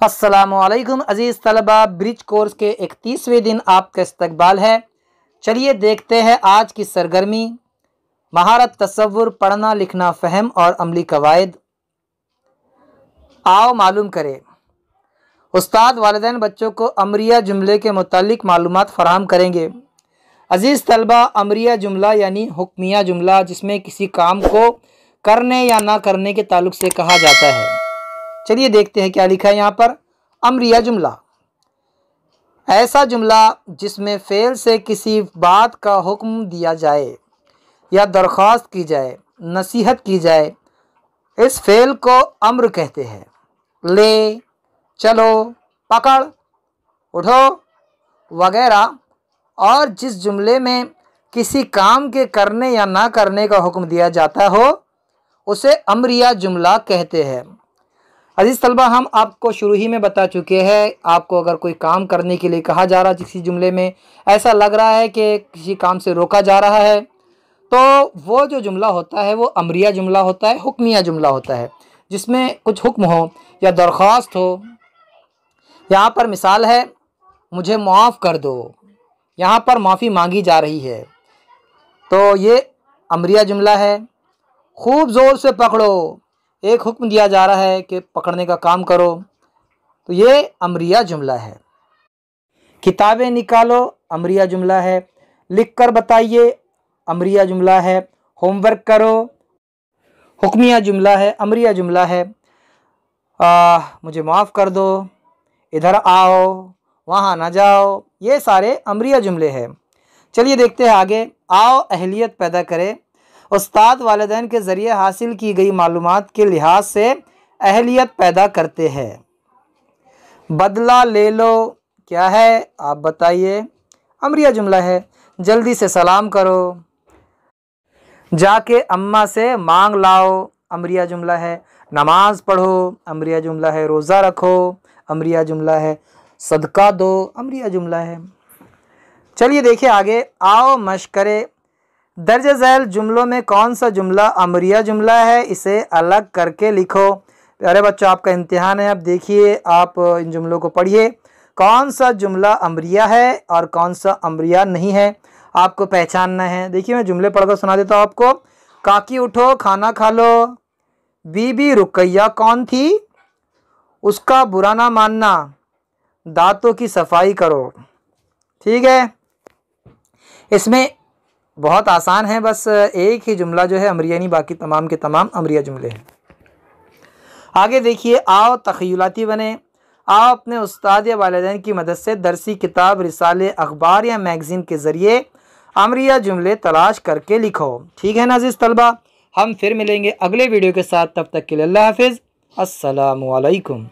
अस्सलामुअलैकुम अज़ीज़ तलबा, bridge course के 31वें दिन आपका इस्तकबाल है। चलिए देखते हैं आज की सरगर्मी। महारत, तसव्वुर, पढ़ना लिखना, फ़हम और अमली कवायद। आओ मालूम करें। उस्ताद वालिदैन बच्चों को अमरिया जुमले के मुतालिक मालूमात फ़राहम करेंगे। अज़ीज़ तलबा, अमरिया जुमला यानी हुक्मिया जुमला, जिसमें किसी काम को करने या ना करने के ताल्लुक़ से कहा जाता है। चलिए देखते हैं क्या लिखा है यहाँ पर। अमरिया जुमला ऐसा जुमला जिसमें फ़ेल से किसी बात का हुक्म दिया जाए या दरख्वास्त की जाए, नसीहत की जाए, इस फ़ेल को अम्र कहते हैं। ले, चलो, पकड़, उठो वगैरह। और जिस जुमले में किसी काम के करने या ना करने का हुक्म दिया जाता हो उसे अमरिया जुमला कहते हैं। अजीज़ तलबा, हम आपको शुरू ही में बता चुके हैं, आपको अगर कोई काम करने के लिए कहा जा रहा है, किसी जुमले में ऐसा लग रहा है कि किसी काम से रोका जा रहा है, तो वो जो जुमला होता है वो अमरिया जुमला होता है, हुक्मिया जुमला होता है, जिसमें कुछ हुक्म हो या दरख्वास्त हो। यहाँ पर मिसाल है, मुझे माफ़ कर दो। यहाँ पर माफ़ी मांगी जा रही है, तो ये अमरिया जुमला है। खूब ज़ोर से पकड़ो, एक हुक्म दिया जा रहा है कि पकड़ने का काम करो, तो ये अमरिया जुमला है। किताबें निकालो, अमरिया जुमला है। लिख कर बताइए, अमरिया जुमला है। होमवर्क करो, हुक्मिया जुमला है, अमरिया जुमला है। मुझे माफ़ कर दो, इधर आओ, वहाँ ना जाओ, ये सारे अमरिया जुमले हैं। चलिए देखते हैं आगे। आओ अहलियत पैदा करें। उस्ताद वालिदैन के ज़रिए हासिल की गई मालूमात के लिहाज से अहलियत पैदा करते हैं। बदला ले लो, क्या है आप बताइए, अमरिया जुमला है। जल्दी से सलाम करो, जाके अम्मा से मांग लाओ, अमरिया जुमला है। नमाज पढ़ो, अमरिया जुमला है। रोज़ा रखो, अमरिया जुमला है। सदका दो, अमरिया जुमला है। चलिए देखिए आगे। आओ मश्क करें। दर्ज झैल जुमलों में कौन सा जुमला अमरिया जुमला है, इसे अलग करके लिखो। अरे बच्चों, आपका इम्तिहान है, अब देखिए आप इन जुमलों को पढ़िए। कौन सा जुमला अमरिया है और कौन सा अमरिया नहीं है, आपको पहचानना है। देखिए मैं जुमले पढ़कर सुना देता हूँ आपको। काकी उठो, खाना खा लो। बीबी रुकैया कौन थी, उसका बुरा ना मानना। दांतों की सफाई करो। ठीक है, इसमें बहुत आसान है, बस एक ही जुमला जो है अमरिया नहीं, बाकी तमाम के तमाम अमरिया जुमले हैं। आगे देखिए। आओ तख़य्युलाती बने। आओ अपने उस्ताद या वालिदैन की मदद से दरसी किताब, रिसाले, अखबार या मैगज़ीन के ज़रिए अमरिया जुमले तलाश करके लिखो। ठीक है ना अज़ीज़ तलबा, हम फिर मिलेंगे अगले वीडियो के साथ। तब तक के लिए अल्लाह हाफ़िज़। अस्सलामु अलैकुम।